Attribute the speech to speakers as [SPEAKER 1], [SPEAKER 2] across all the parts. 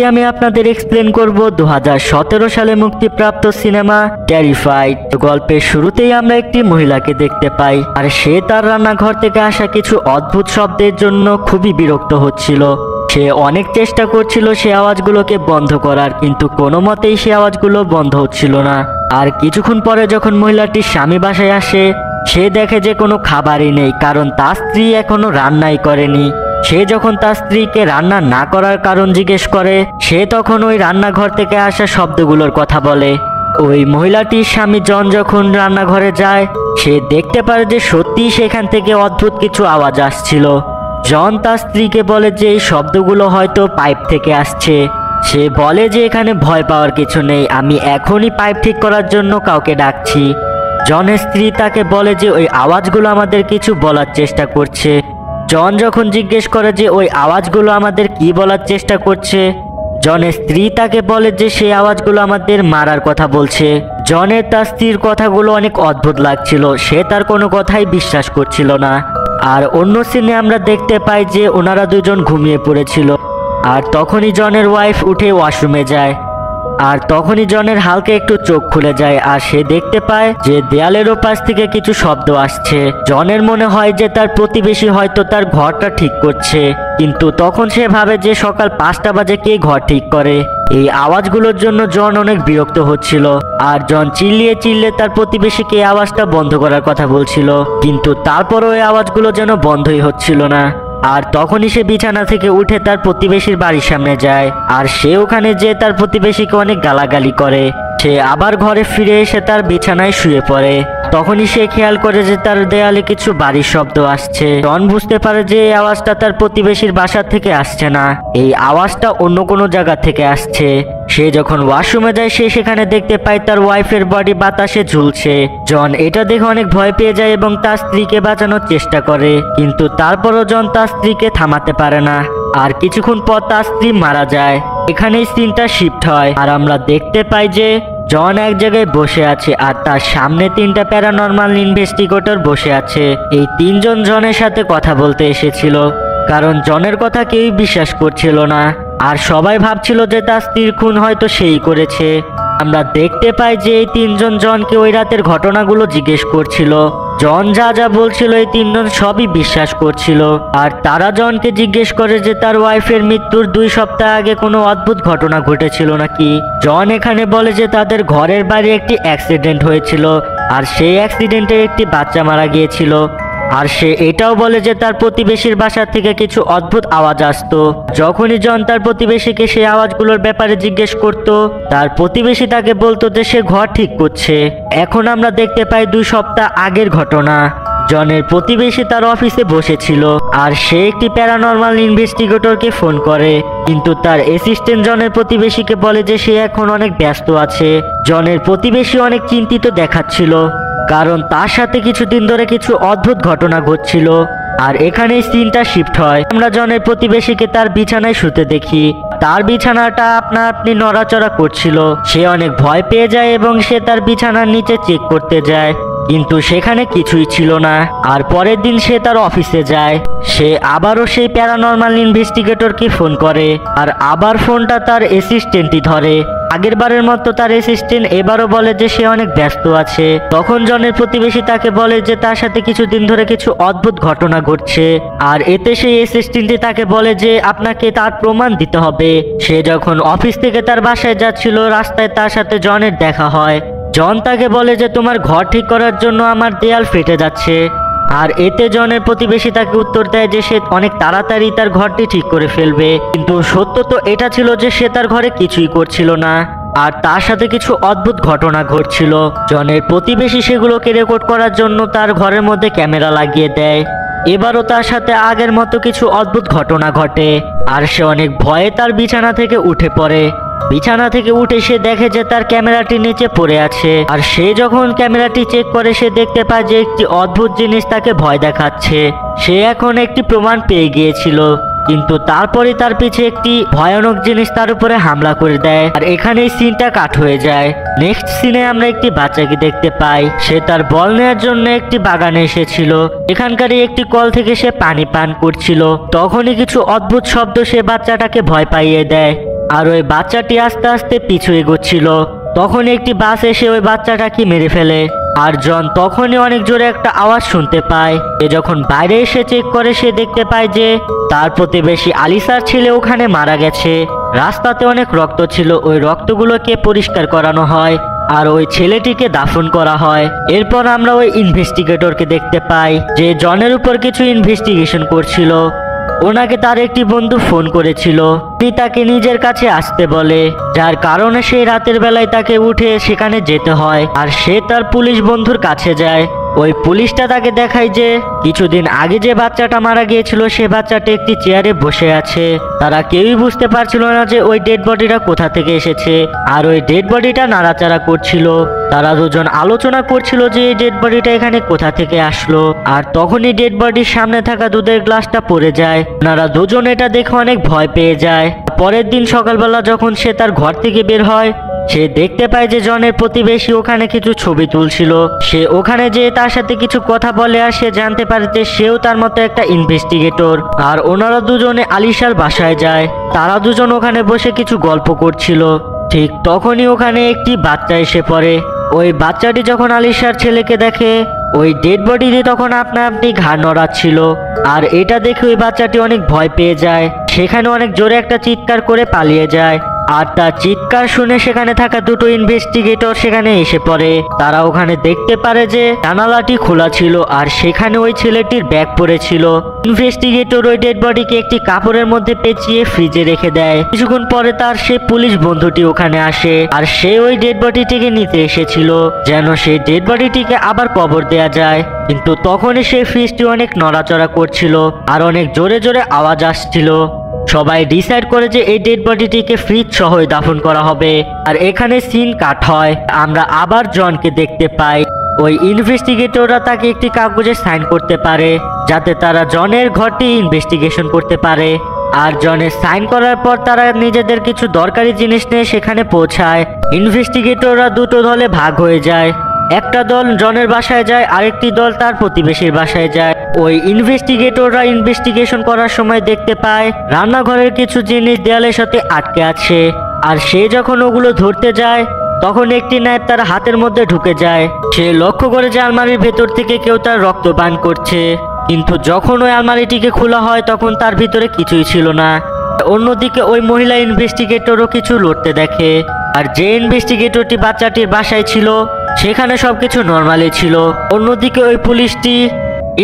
[SPEAKER 1] আমি আপনাদের এক্সপ্লেন করব 2017 সালে মুক্তিপ্রাপ্ত সিনেমা টেরিফাইড। গল্পের শুরুতেই আমরা একটি মহিলাকে দেখতে পাই, আর সে তার রান্নাঘর থেকে আসা কিছু অদ্ভুত শব্দের জন্য খুবই বিরক্ত হচ্ছিল। সে অনেক চেষ্টা করছিল সে আওয়াজগুলোকে বন্ধ করার, কিন্তু কোনো মতেই সে আওয়াজগুলো বন্ধ হচ্ছিল না। আর কিছুক্ষণ পরে যখন মহিলাটির স্বামী বাসায় আসে, সে দেখে যে কোনো খাবারই নেই, কারণ তার স্ত্রী এখনো রান্নাই করেনি। সে যখন তার স্ত্রীকে রান্না না করার কারণ জিজ্ঞেস করে, সে তখন ওই রান্নাঘর থেকে আসা শব্দগুলোর কথা বলে। ওই মহিলাটির স্বামী জন যখন রান্নাঘরে যায়, সে দেখতে পারে যে সত্যিই সেখান থেকে অদ্ভুত কিছু আওয়াজ আসছিল। জন তার স্ত্রীকে বলে যে এই শব্দগুলো হয়তো পাইপ থেকে আসছে। সে বলে যে এখানে ভয় পাওয়ার কিছু নেই, আমি এখনই পাইপ ঠিক করার জন্য কাউকে ডাকছি। জনের স্ত্রী তাকে বলে যে ওই আওয়াজগুলো আমাদের কিছু বলার চেষ্টা করছে। জন যখন জিজ্ঞেস করে যে ওই আওয়াজগুলো আমাদের কি বলার চেষ্টা করছে, জনের স্ত্রী তাকে বলে যে সেই আওয়াজগুলো আমাদের মারার কথা বলছে। জনের তার স্ত্রীর কথাগুলো অনেক অদ্ভুত লাগছিল, সে তার কোনো কথাই বিশ্বাস করছিল না। আর অন্য সিনে আমরা দেখতে পাই যে ওনারা দুজন ঘুমিয়ে পড়েছিল, আর তখনই জনের ওয়াইফ উঠে ওয়াশরুমে যায়। আর তখনই জনের হালকা একটু চোখ খুলে যায়, আর সে দেখতে পায় যে দেয়ালের ওপাশ থেকে কিছু শব্দ আসছে। জনের মনে হয় যে তার প্রতিবেশী হয়তো তার ঘরটা ঠিক করছে, কিন্তু তখন সে ভাবে যে সকাল 5টা বাজে কে ঘর ঠিক করে। এই আওয়াজগুলোর জন্য জন অনেক বিরক্ত হচ্ছিল, আর জন চিল্লিয়ে চিল্লিয়ে তার প্রতিবেশীকে এই আওয়াজটা বন্ধ করার কথা বলছিল, কিন্তু তারপরও এই আওয়াজগুলো যেন বন্ধই হচ্ছিল না। আর তখনই সে বিছানা থেকে উঠে তার প্রতিবেশীর বাড়ির সামনে যায়, আর সে ওখানে যেয়ে তার প্রতিবেশীকে অনেক গালাগালি করে। সে আবার ঘরে ফিরে এসে তার বিছানায় শুয়ে পড়ে। তখনই সে খেয়াল করে যে তার দেয়ালে কিছু বাড়ির শব্দ আসছে। জন বুঝতে পারে যে এই আওয়াজটা তার প্রতিবেশীর বাসা থেকে আসছে না, এই আওয়াজটা অন্য কোনো জায়গা থেকে আসছে। সে যখন ওয়াশরুমে যায়, সে সেখানে দেখতে পায় তার ওয়াইফের বডি বাতাসে ঝুলছে। জন এটা দেখে অনেক ভয় পেয়ে যায় এবং তার স্ত্রীকে বাঁচানোর চেষ্টা করে, কিন্তু তারপরও জন তার স্ত্রীকে থামাতে পারে না। আর কিছুক্ষণ পর তার স্ত্রী মারা যায়। এখানেই সিনটা শিফট হয়, আর আমরা দেখতে পাই যে জন এক জায়গায় বসে আছে, আর তার সামনে 3টা প্যারানর্মাল ইনভেস্টিগেটর বসে আছে। এই 3জন জনের সাথে কথা বলতে এসেছিল, কারণ জনের কথা কেউই বিশ্বাস করছিল না, আর সবাই ভাবছিল যে তার স্ত্রীর খুন হয়তো সেই করেছে। আমরা দেখতে পাই যে এই 3জন জনকে ওই রাতের ঘটনাগুলো জিজ্ঞেস করছিল। জন যা যা বলছিল এই 3জন সবই বিশ্বাস করছিল, আর তারা জনকে জিজ্ঞেস করে যে তার ওয়াইফের মৃত্যুর 2 সপ্তাহ আগে কোনো অদ্ভুত ঘটনা ঘটেছিল নাকি। জন এখানে বলে যে তাদের ঘরের বাইরে একটি অ্যাক্সিডেন্ট হয়েছিল, আর সেই অ্যাক্সিডেন্টে একটি বাচ্চা মারা গিয়েছিল। আর সে এটাও বলে যে তার প্রতিবেশীর বাসা থেকে কিছু অদ্ভুত আওয়াজ আসতো। যখনই জন তার প্রতিবেশীকে সেই আওয়াজগুলোর ব্যাপারে জিজ্ঞেস করত, তার প্রতিবেশী তাকে বলতো যে সে ঘর ঠিক করছে। এখন আমরা দেখতে পাই 2 সপ্তাহ আগের ঘটনা। জনের প্রতিবেশী তার অফিসে বসেছিল, আর সে একটি প্যারানর্মাল ইনভেস্টিগেটরকে ফোন করে, কিন্তু তার অ্যাসিস্ট্যান্ট জনের প্রতিবেশীকে বলে যে সে এখন অনেক ব্যস্ত আছে। জনের প্রতিবেশী অনেক চিন্তিত দেখাচ্ছিল, কারণ তার সাথে কিছুদিন ধরে কিছু অদ্ভুত ঘটনা ঘটছিল। আর এখানেই সিনটা শিফট হয়, আমরা জনের প্রতিবেশীকে তার বিছানায় শুতে দেখি। তার বিছানাটা আপনা আপনি নড়াচড়া করছিল। সে অনেক ভয় পেয়ে যায় এবং সে তার বিছানার নিচে চেক করতে যায়, কিন্তু সেখানে কিছুই ছিল না। আর পরের দিন সে তার অফিসে যায়। সে আবারও সেই প্যারানর্মাল ইনভেস্টিগেটরকে ফোন করে, আর আবার ফোনটা তার অ্যাসিস্ট্যান্টই ধরে। আগের বারের মতো তার অ্যাসিস্ট্যান্ট এবারও বলে যে সে অনেক ব্যস্ত আছে। তখন জনের প্রতিবেশী তাকে বলে যে তার সাথে কিছুদিন ধরে কিছু অদ্ভুত ঘটনা ঘটছে, আর এতে সেই অ্যাসিস্ট্যান্টই তাকে বলে যে আপনাকে তার প্রমাণ দিতে হবে। সে যখন অফিস থেকে তার বাসায় যাচ্ছিল, রাস্তায় তার সাথে জনের দেখা হয়। জন তাকে বলে যে তোমার ঘর ঠিক করার জন্য আমার দেয়াল ফেটে যাচ্ছে। আর এতে জনের প্রতিবেশী তাকে উত্তর দেয় যে সে অনেক তাড়াতাড়ি তার ঘরটি ঠিক করে ফেলবে, কিন্তু সত্য তো এটা ছিল যে সে তার ঘরে কিছুই করছিল না, আর তার সাথে কিছু অদ্ভুত ঘটনা ঘটছিল। জনের প্রতিবেশী সেগুলোকে রেকর্ড করার জন্য তার ঘরের মধ্যে ক্যামেরা লাগিয়ে দেয়। এবারও তার সাথে আগের মতো কিছু অদ্ভুত ঘটনা ঘটে, আর সে অনেক ভয়ে তার বিছানা থেকে উঠে পড়ে। বিছানা থেকে উঠে সে দেখে যে তার ক্যামেরাটি নিচে পড়ে আছে, আর সে যখন ক্যামেরাটি চেক করে সে দেখতে পায় যে একটি অদ্ভুত জিনিস তাকে ভয় দেখাচ্ছে। সে এখন একটি প্রমাণ পেয়ে গিয়েছিল, কিন্তু তারপরে তার পিছে একটি ভয়ানক জিনিস তার উপরে হামলা করে দেয়। আর এখানেই সিনটা কাট হয়ে যায়। নেক্সট সিনে আমরা একটি বাচ্চাকে দেখতে পাই। সে তার বল নেওয়ার জন্য একটি বাগানে এসেছিল। এখানকারই একটি কল থেকে সে পানি পান করছিল। তখনই কিছু অদ্ভুত শব্দ সে বাচ্চাটাকে ভয় পাইয়ে দেয়। আর ওই বাচ্চাটি আস্তে আস্তে পিছু এগোচ্ছিল। তখন একটি বাস এসে ওই বাচ্চাটাকে মেরে ফেলে। আর জন তখনই অনেক জোরে একটা আওয়াজ শুনতে পায়। সে যখন বাইরে এসে চেক করে সে দেখতে পায় যে তার প্রতিবেশী আলিসার ছেলে ওখানে মারা গেছে। রাস্তাতে অনেক রক্ত ছিল, ওই রক্তগুলোকে পরিষ্কার করানো হয় আর ওই ছেলেটিকে দাফন করা হয়। এরপর আমরা ওই ইনভেস্টিগেটরকে দেখতে পাই যে জনের উপর কিছু ইনভেস্টিগেশন করছিল। ওনাকে তার একটি বন্ধু ফোন করেছিল, তিনি তাকে নিজের কাছে আসতে বলে, যার কারণে সেই রাতের বেলায় তাকে উঠে সেখানে যেতে হয়। আর সে তার পুলিশ বন্ধুর কাছে যায়। ওই পুলিশটা তাকে দেখায় যে কিছুদিন আগে যে বাচ্চাটা মারা গিয়েছিল সে বাচ্চাটা একটি চেয়ারে বসে আছে। তারা কেউই বুঝতে পারছিল না যে ওই ডেড বডিটা কোথা থেকে এসেছে। আর ওই ডেড বডিটা নাড়াচাড়া করছিল। তারা দুজন আলোচনা করছিল যে এই ডেড বডিটা এখানে কোথা থেকে আসলো। আর তখনই ডেড বডির সামনে থাকা দুধের গ্লাসটা পড়ে যায়। ওনারা দুজন এটা দেখে অনেক ভয় পেয়ে যায়। পরের দিন সকালবেলা যখন সে তার ঘর থেকে বের হয়, সে দেখতে পায় যে জনের প্রতিবেশী ওখানে কিছু ছবি তুলছিল। সে ওখানে যেয়ে তার সাথে কিছু কথা বলে আর সে জানতে পারে যে সেও তার মতো একটা ইনভেস্টিগেটর। আর ওনারা দুজনে আলিশার বাসায় যায়। তারা দুজন ওখানে বসে কিছু গল্প করছিল। ঠিক তখনই ওখানে একটি বাচ্চা এসে পড়ে। ওই বাচ্চাটি যখন আলিশার ছেলেকে দেখে, ওই ডেড বডিতে তখন আপনা আপনি ঘাড় নড়াচ্ছিল। আর এটা দেখে ওই বাচ্চাটি অনেক ভয় পেয়ে যায়। সেখানে অনেক জোরে একটা চিৎকার করে পালিয়ে যায়। আর তার চিৎকার শুনে সেখানে থাকা দুটো ইনভেস্টিগেটর সেখানে এসে পড়ে। তারা ওখানে দেখতে পারে যে জানালাটি খোলা ছিল আর সেখানে ওই ছেলেটির ব্যাগ পড়েছিল। ইনভেস্টিগেটর ওই ডেড বডিকে একটি কাপড়ের মধ্যে পেঁচিয়ে ফ্রিজে রেখে দেয়। কিছুক্ষণ পরে তার সে পুলিশ বন্ধুটি ওখানে আসে আর সে ওই ডেড বডিটিকে নিতে এসেছিল যেন সেই ডেড বডিটিকে আবার কবর দেয়া যায়। কিন্তু তখনই সেই ফ্রিজটি অনেক নড়াচড়া করছিল আর অনেক জোরে জোরে আওয়াজ আসছিল। সবাই ডিসাইড করে যে এই ডেড বডিটিকে ফ্রিজ সহ দাফন করা হবে। আর এখানে সিন কাট হয়। আমরা আবার জনকে দেখতে পাই। ওই ইনভেস্টিগেটররা তাকে একটি কাগজে সাইন করতে পারে যাতে তারা জনের ঘরটি ইনভেস্টিগেশন করতে পারে। আর জনের সাইন করার পর তারা নিজেদের কিছু দরকারি জিনিস নিয়ে সেখানে পৌঁছায়। ইনভেস্টিগেটররা দুটো দলে ভাগ হয়ে যায়। একটা দল জনের বাসায় যায়, আরেকটি দল তার প্রতিবেশীর বাসায় যায়। ওই ইনভেস্টিগেটররা ইনভেস্টিগেশন করার সময় দেখতে পায় রান্নাঘরের কিছু জিনিস দেয়ালের সাথে আটকে আছে। আর সে যখন ওগুলো ধরতে যায় তখন একটি নাইফ তার হাতের মধ্যে ঢুকে যায়। সে লক্ষ্য করে যে আলমারির ভেতর থেকে কেউ তার রক্ত পান করছে। কিন্তু যখন ওই আলমারিটিকে খোলা হয় তখন তার ভিতরে কিছুই ছিল না। অন্যদিকে ওই মহিলা ইনভেস্টিগেটরও কিছু লড়তে দেখে। আর যে ইনভেস্টিগেটরটি বাচ্চাটির বাসায় ছিল সেখানে সবকিছু নর্মালি ছিল। অন্যদিকে ওই পুলিশটি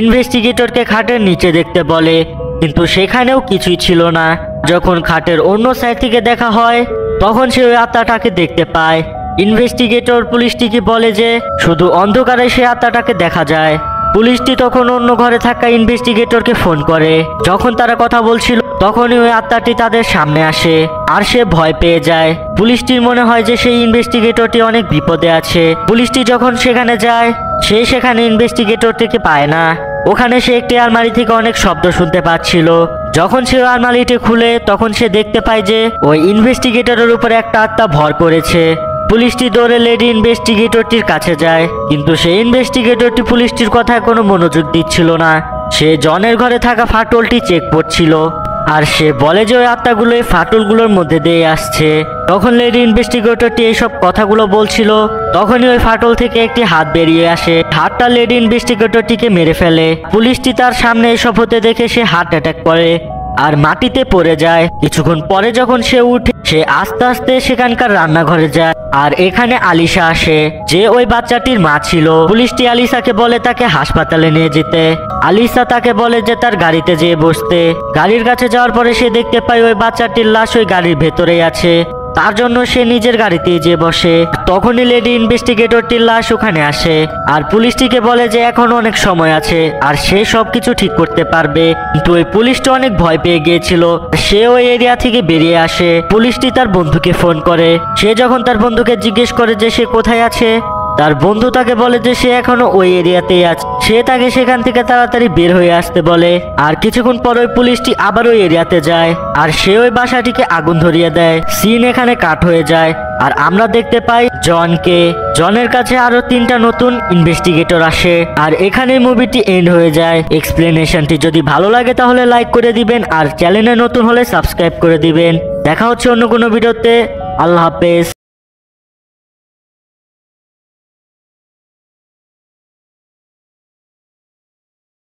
[SPEAKER 1] ইনভেস্টিগেটরকে খাটের নিচে দেখতে বলে, কিন্তু সেখানেও কিছুই ছিল না। যখন খাটের অন্য সাইড থেকে দেখা হয় তখন সে ওই আত্মাটাকে দেখতে পায়। ইনভেস্টিগেটর পুলিশটিকে বলে যে শুধু অন্ধকারে সে আত্মাটাকে দেখা যায়। পুলিশটি তখন অন্য ঘরে থাকা ইনভেস্টিগেটরকে ফোন করে। যখন তারা কথা বলছিল তখনই ওই আত্মাটি তাদের সামনে আসে আর সে ভয় পেয়ে যায়। পুলিশটির মনে হয় যে সেই ইনভেস্টিগেটরটি অনেক বিপদে আছে। পুলিশটি যখন সেখানে যায় সে সেখানে ইনভেস্টিগেটরটিকে পায় না। ওখানে সে একটি আলমারি থেকে অনেক শব্দ শুনতে পাচ্ছিল। যখন সে আলমারিটি খুলে তখন সে দেখতে পায় যে ওই ইনভেস্টিগেটরের উপরে একটা আত্মা ভর করেছে। পুলিশটি দৌড়ে লেডি ইনভেস্টিগেটরটির কাছে যায়, কিন্তু সেই ইনভেস্টিগেটরটি পুলিশটির কথায় কোনো মনোযোগ দিচ্ছিল না। সে জনের ঘরে থাকা ফাটলটি চেক করছিল আর সে বলে যে ওই আত্মাগুলো এই ফাটলগুলোর মধ্যে দিয়ে আসছে। তখন লেডি ইনভেস্টিগেটরটি এইসব কথাগুলো বলছিল তখনই ওই ফাটল থেকে একটি হাত বেরিয়ে আসে। হাতটা লেডি ইনভেস্টিগেটরটিকে মেরে ফেলে। পুলিশটি তার সামনে এসব হতে দেখে সে হার্ট অ্যাটাক করে আর মাটিতে পড়ে যায়। কিছুক্ষণ পরে যখন সে উঠে সে আস্তে আস্তে সেখানকার রান্নাঘরে যায়। আর এখানে আলিশা আসে, যে ওই বাচ্চাটির মা ছিল। পুলিশটি আলিশাকে বলে তাকে হাসপাতালে নিয়ে যেতে। আলিশা তাকে বলে যে তার গাড়িতে যেয়ে বসতে। গাড়ির কাছে যাওয়ার পরে সে দেখতে পায় ওই বাচ্চাটির লাশ ওই গাড়ির ভেতরেই আছে। তার জন্য সে নিজের গাড়িতে যেয়ে বসে। তখনই লেডি ইনভেস্টিগেটরটির লাশ ওখানে আসে আর পুলিশটিকে বলে যে এখনো অনেক সময় আছে আর সে সবকিছু ঠিক করতে পারবে। কিন্তু ওই পুলিশটা অনেক ভয় পেয়ে গিয়েছিল। সে ওই এরিয়া থেকে বেরিয়ে আসে। পুলিশটি তার বন্ধুকে ফোন করে। সে যখন তার বন্ধুকে জিজ্ঞেস করে যে সে কোথায় আছে, তার বন্ধু তাকে বলে যে সে এখনো ওই এরিয়াতেই আছে। সে তাকে সেখান থেকে তাড়াতাড়ি বের হয়ে আসতে বলে। আর কিছুক্ষণ পর ওই পুলিশটি আবার ওই এরিয়াতে যায় আর সে ওই বাসাটিকে আগুন ধরিয়ে দেয়। সিন এখানে কাট হয়ে যায় আর আমরা দেখতে পাই জনকে। জনের কাছে আরো 3টা নতুন ইনভেস্টিগেটর আসে আর এখানে মুভিটি এন্ড হয়ে যায়। এক্সপ্লেনেশনটি যদি ভালো লাগে তাহলে লাইক করে দিবেন আর চ্যানেলে নতুন হলে সাবস্ক্রাইব করে দিবেন। দেখা হচ্ছে অন্য কোনো ভিডিওতে। আল্লাহ হাফেজ।